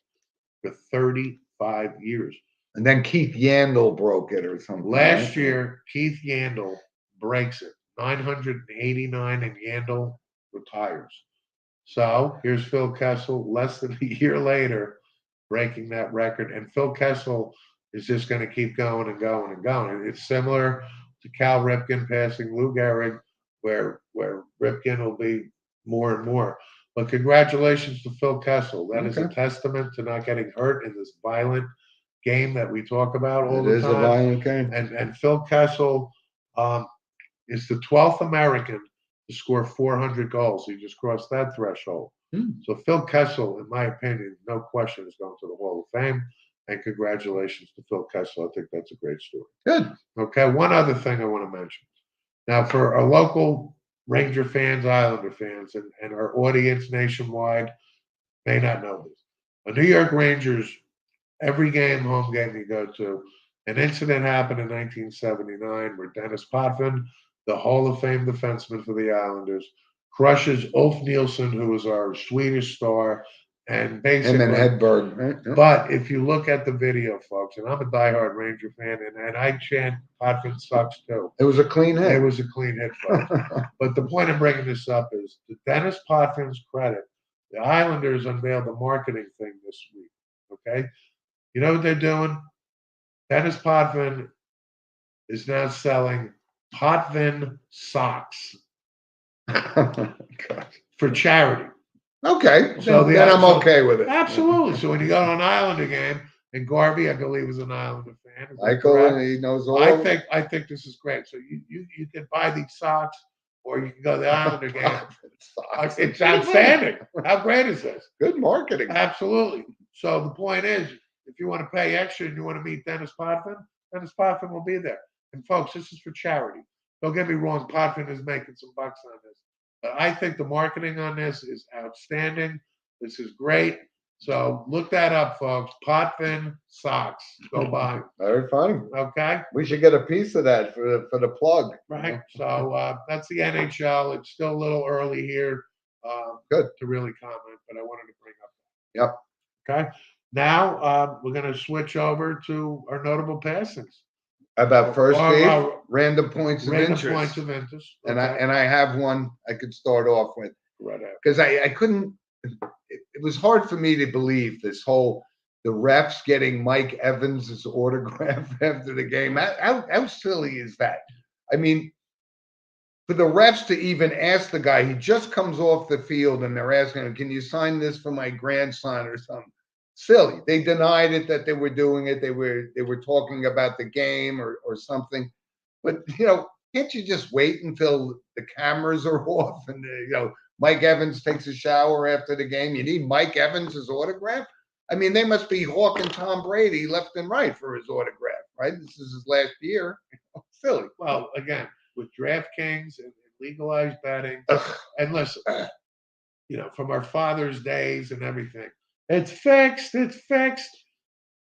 for 35 years. And then Keith Yandel broke it or something. Last year, Keith Yandel breaks it. 989 and Yandel retires. So here's Phil Kessel less than a year later breaking that record. And Phil Kessel is just going to keep going and going and going. It's similar to Cal Ripken passing Lou Gehrig, where Ripken will be more and more. But congratulations to Phil Kessel. That is a testament to not getting hurt in this violent game that we talk about all the time. It is a violent game. And Phil Kessel is the 12th American to score 400 goals. He just crossed that threshold. So Phil Kessel, in my opinion, no question, is going to the Hall of Fame. And congratulations to Phil Kessel. I think that's a great story. Good. Okay, one other thing I want to mention. Now, for our local Ranger fans, Islander fans, and our audience nationwide may not know this. The New York Rangers, every home game you go to, an incident happened in 1979 where Dennis Potvin, the Hall of Fame defenseman for the Islanders, crushes Ulf Nielsen, who was our Swedish star, and basically. Him and Hedberg. Right? Yeah. But if you look at the video, folks, and I'm a diehard Ranger fan, and I chant Potvin sucks too. It was a clean hit. It was a clean hit, folks. But the point of bringing this up is, to Dennis Potvin's credit, the Islanders unveiled a marketing thing this week. Okay, you know what they're doing? Dennis Potvin is now selling Potvin socks for charity. Okay, So then I'm okay with it. Absolutely. So when you go to an Islander game, and Garvey, I believe, is an Islander fan. Michael, he knows all. I think this is great. So you can buy these socks, or you can go to the Islander game. It's outstanding. How great is this? Good marketing. Absolutely. So the point is, if you want to pay extra and you want to meet Dennis Potvin will be there. And folks, this is for charity. Don't get me wrong, Potvin is making some bucks on this. I think the marketing on this is outstanding. This is great. So look that up, folks. Potvin socks. Go buy 'em. Very funny. Okay. We should get a piece of that for the plug. Right. So that's the NHL. It's still a little early here Good. to really comment, but I wanted to bring up Yep. that. Okay. Now we're going to switch over to our notable passings. About first, Dave, Our random points of random interest. points of interest. And Okay. I have one I could start off with Right out. because I couldn't. It was hard for me to believe this whole the refs getting Mike Evans's autograph after the game. How silly is that? I mean, for the refs to even ask the guy, he just comes off the field and they're asking him, "Can you sign this for my grandson or something?" Silly. They denied it that they were doing it. They were talking about the game or something. But can't you just wait until the cameras are off and Mike Evans takes a shower after the game? You need Mike Evans's autograph? I mean, they must be hawking Tom Brady left and right for his autograph, right? This is his last year. Silly. Well, again, with DraftKings and legalized betting, Ugh. and listen, from our father's days and everything, it's fixed. It's fixed.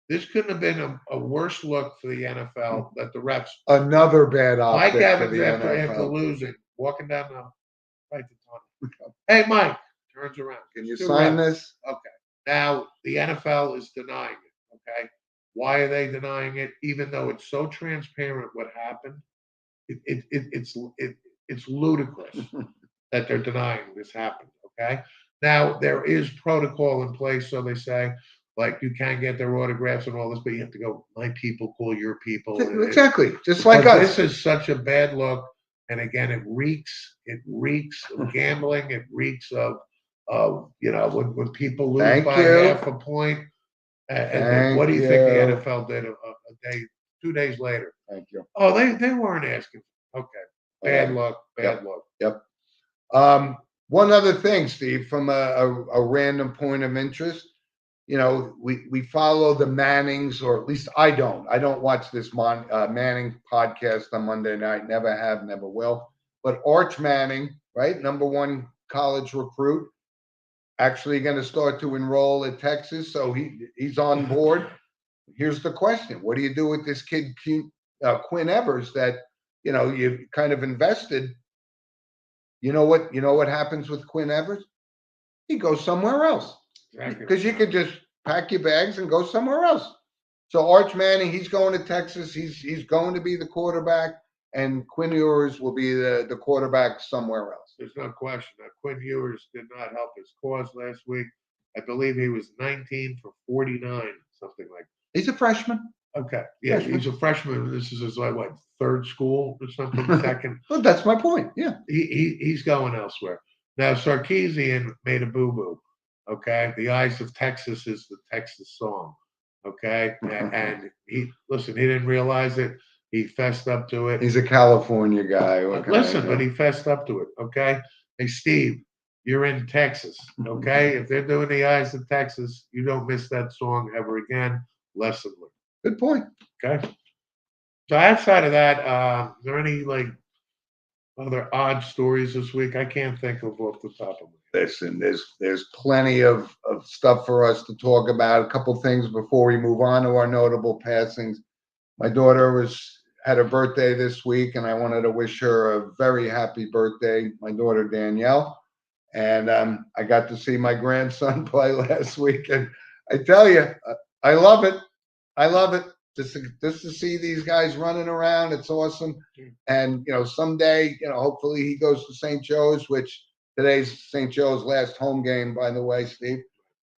This couldn't have been a worse look for the NFL that the refs. Another bad Mike optic for Evans, the after NFL. losing, walking down the right to Tony. Hey, Mike, turns around. Can you Two sign refs. this? Okay. Now the NFL is denying it. Okay. Why are they denying it? Even though it's so transparent what happened, it's ludicrous that they're denying this happened. Okay. Now there is protocol in place, so they say, like you can get their autographs and all this, but you have to go. My people call your people. Exactly, just like But us. this is such a bad look, and again, it reeks of gambling. It reeks of when people lose Thank by you. half a point. And what do you think the NFL did a day, 2 days later? Thank you. Oh, they weren't asking. Okay, bad luck. Yep. Luck. Yep. One other thing, Steve, from a random point of interest, we follow the Mannings, or at least I don't. I don't watch this Manning podcast on Monday night. Never have, never will. But Arch Manning, right, #1 college recruit, actually going to start to enroll at Texas, so he's on board. Here's the question: what do you do with this kid, Quinn Evers, that you've kind of invested? You know what happens with Quinn Evers? He goes somewhere else. Because you could just pack your bags and go somewhere else. So Arch Manning, he's going to Texas. He's going to be the quarterback, and Quinn Ewers will be the quarterback somewhere else. There's no question that Quinn Ewers did not help his cause last week. I believe he was 19 for 49, something like that. He's a freshman. Okay. Yeah, he's a freshman. This is his third school or something, second. Well, that's my point. Yeah. He's going elsewhere. Now Sarkisian made a boo-boo. Okay. The Eyes of Texas is the Texas song. Okay. And he didn't realize it. He fessed up to it. He's a California guy. But he fessed up to it. Okay. Hey, Steve, you're in Texas. Okay. If they're doing the Eyes of Texas, you don't miss that song ever again. Lesson learned. Good point. Okay. So outside of that, are there any other odd stories this week? I can't think of off the top of my head. Listen, there's plenty of stuff for us to talk about. A couple things before we move on to our notable passings. My daughter had a birthday this week, and I wanted to wish her a very happy birthday. My daughter Danielle, and I got to see my grandson play last week, and I tell you, I love it. I love it. Just to see these guys running around, it's awesome. And someday, hopefully he goes to St. Joe's, which today's St. Joe's last home game, by the way, Steve.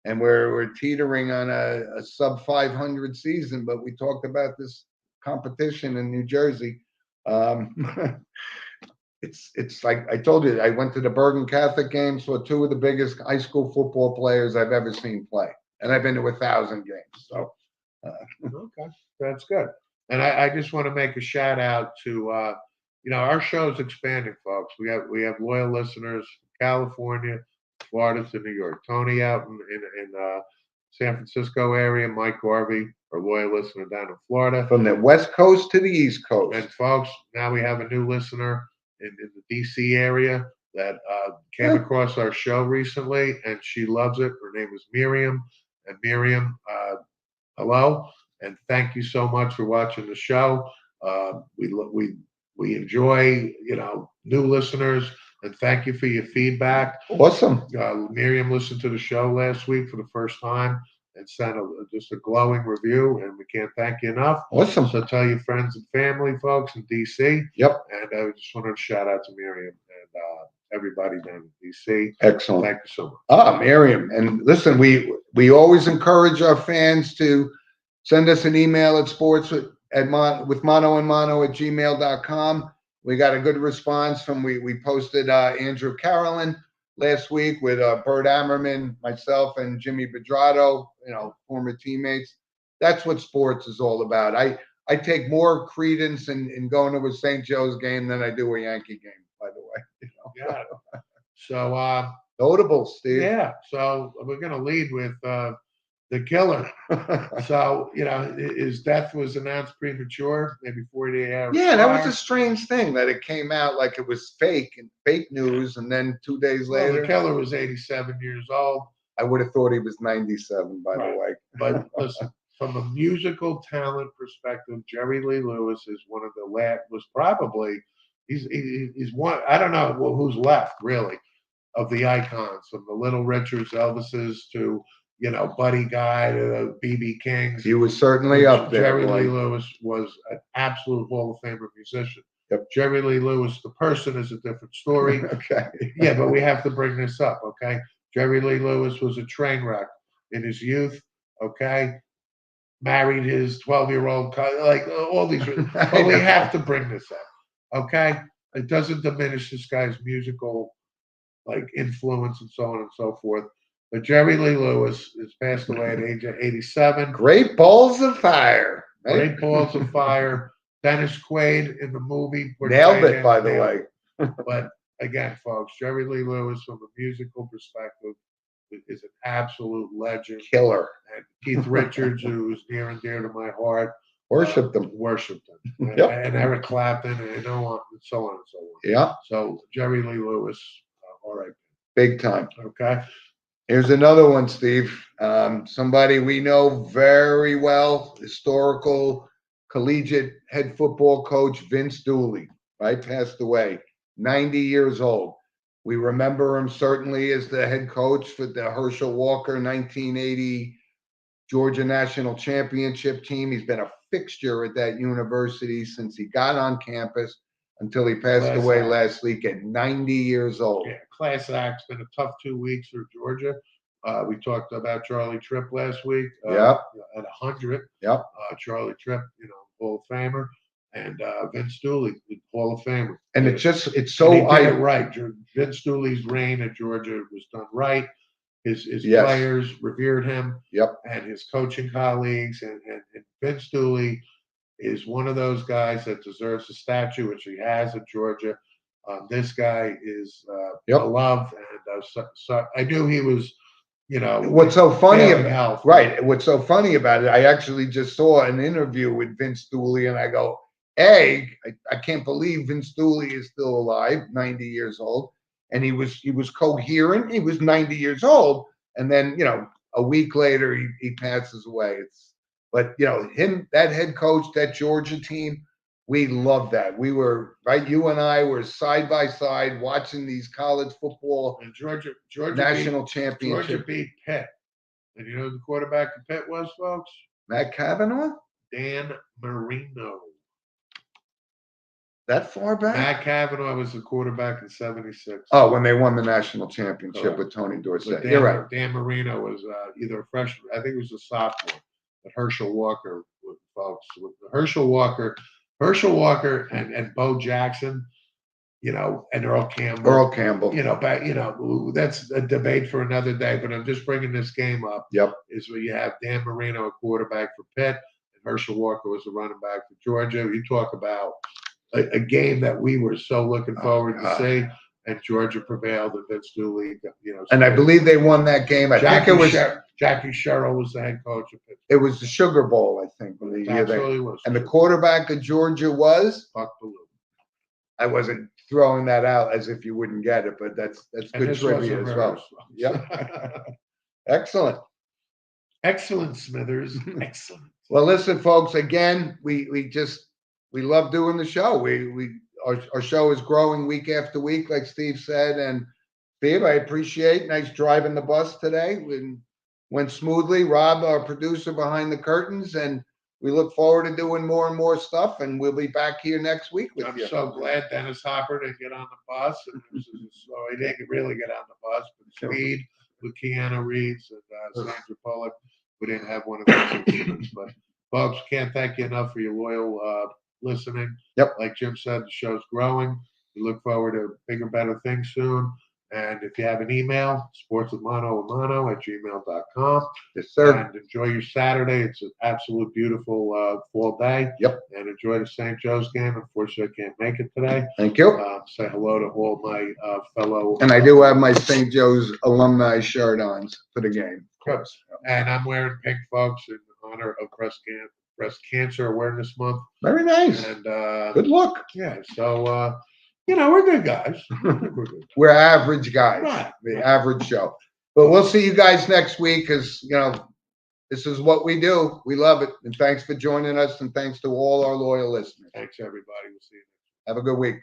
And we're teetering on a sub 500 season, but we talked about this competition in New Jersey. It's like I told you, I went to the Bergen Catholic game, saw two of the biggest high school football players I've ever seen play, and I've been to 1,000 games. So. Okay, that's good. And I just want to make a shout out to our show's expanding, folks. We have loyal listeners from California, Florida to New York. Tony out in San Francisco area, Mike Garvey, our loyal listener down in Florida. From the West Coast to the East Coast. And folks, now we have a new listener in the DC area. that came across our show recently, and she loves it. Her name is Miriam, and Miriam, hello, and thank you so much for watching the show. We enjoy, new listeners, and thank you for your feedback. Awesome. Miriam listened to the show last week for the first time and sent just a glowing review, and we can't thank you enough. Awesome. So tell your friends and family, folks, in DC. Yep. And I just wanted to shout out to Miriam and everybody down in DC. Excellent. Thank you so much. Miriam. And listen, we always encourage our fans to send us an email at sportswithmanoandmano@gmail.com. We got a good response from, we posted Andrew Carolyn last week with Bert Ammerman, myself, and Jimmy Bedrado, former teammates. That's what sports is all about. I take more credence in going to a St. Joe's game than I do a Yankee game, by the way. Got it. So, notable, Steve. yeah. So we're going to lead with the killer. So, his death was announced premature, maybe 48 hours. Yeah, that was a strange thing that it came out like it was fake news, and then 2 days later, the killer was 87 years old. I would have thought he was 97, by the way. But listen, from a musical talent perspective, Jerry Lee Lewis is one of the was probably he's one. I don't know who's left really of the icons, from the Little Richards, Elvises to Buddy Guy to the BB Kings. He was certainly up there. Jerry Lee Lewis was an absolute Hall of Famer musician. Yep. Jerry Lee Lewis, the person, is a different story. Okay. Yeah, but we have to bring this up, okay? Jerry Lee Lewis was a train wreck in his youth, okay? Married his 12-year-old, like all these. But we have to bring this up, okay? It doesn't diminish this guy's musical, influence and so on and so forth. But Jerry Lee Lewis has passed away at age of 87. Great Balls of Fire. Right? Great Balls of Fire. Dennis Quaid in the movie. Nailed it, by the way. But again, folks, Jerry Lee Lewis, from a musical perspective, is an absolute legend. Killer. And Keith Richards, who is near and dear to my heart, worshipped him. Yep. And Eric Clapton, and so on and so on. Yeah. So Jerry Lee Lewis, all right. Big time. Okay. Here's another one, Steve. Somebody we know very well, historical collegiate head football coach Vince Dooley, right? Passed away, 90 years old. We remember him certainly as the head coach for the Herschel Walker 1980 Georgia National Championship team. He's been a fixture at that university since he got on campus until he passed away last week at 90 years old. Yeah, class act. It's been a tough 2 weeks for Georgia. We talked about Charlie Tripp last week. Yep. At 100. Yep. Charlie Tripp, Hall of Famer, and Vince Dooley, Hall of Famer. And it's so he did it right. Vince Dooley's reign at Georgia was done right. His players revered him. Yep. And his coaching colleagues, and Vince Dooley is one of those guys that deserves a statue, which he has at Georgia. This guy is beloved, and so I knew he was, What's so funny about health. Right? What's so funny about it? I actually just saw an interview with Vince Dooley, and I go, I can't believe Vince Dooley is still alive, 90 years old, and he was coherent. He was 90 years old, and then a week later he passes away. But him, that head coach, that Georgia team, we love that. We were right. You and I were side by side watching these college football and Georgia national championship. Georgia beat Pitt, and you know who the quarterback of Pitt was, folks? Matt Cavanaugh. Dan Marino. That far back? Matt Cavanaugh was the quarterback in '76. Oh, when they won the national championship with Tony Dorsett. You're right. Dan Marino was either a freshman, I think he was a sophomore. But Herschel Walker, folks, with Herschel Walker and Bo Jackson, and Earl Campbell. That's a debate for another day. But I'm just bringing this game up. Yep. Is where you have Dan Marino, a quarterback for Pitt, and Herschel Walker was the running back for Georgia. You talk about a game that we were so looking forward to see, and Georgia prevailed, and Vince Dooley, and I believe they won that game. I think it was Jackie Sherrill was the head coach of Pittsburgh. It was the Sugar Bowl, I think. Absolutely was. And the quarterback of Georgia was Buck Belue. I wasn't throwing that out as if you wouldn't get it, but that's And good this trivia wasn't as well. rehearsed, folks. Yep. Excellent. Excellent, Smithers. Excellent. Well, listen, folks, again, we love doing the show. Our show is growing week after week, like Steve said. And Steve, I appreciate nice driving the bus today. Went smoothly. Rob, our producer behind the curtains, and we look forward to doing more and more stuff. And we'll be back here next week with I'm you. so glad Dennis Hopper didn't get on the bus. And so he didn't really get on the bus, but Speed with Keanu Reeves and Sandra Bullock, we didn't have one of those incidents. But folks, can't thank you enough for your loyal listening. Yep. Like Jim said, the show's growing. We look forward to bigger, better things soon. And if you have an email, sportswithmano@gmail.com. Yes, sir. And enjoy your Saturday. It's an absolute beautiful fall day. Yep. And enjoy the St. Joe's game. Unfortunately, I can't make it today. Thank you. Say hello to all my fellow. And I do have my St. Joe's alumni shirt on for the game. Of course. And I'm wearing pink, folks, in honor of Breast Cancer Awareness Month. Very nice. And Good look. yeah, so we're good guys. We're good. We're average guys. Right. The average show. But we'll see you guys next week because, this is what we do. We love it. And thanks for joining us. And thanks to all our loyal listeners. Thanks, everybody. We'll see you. Have a good week.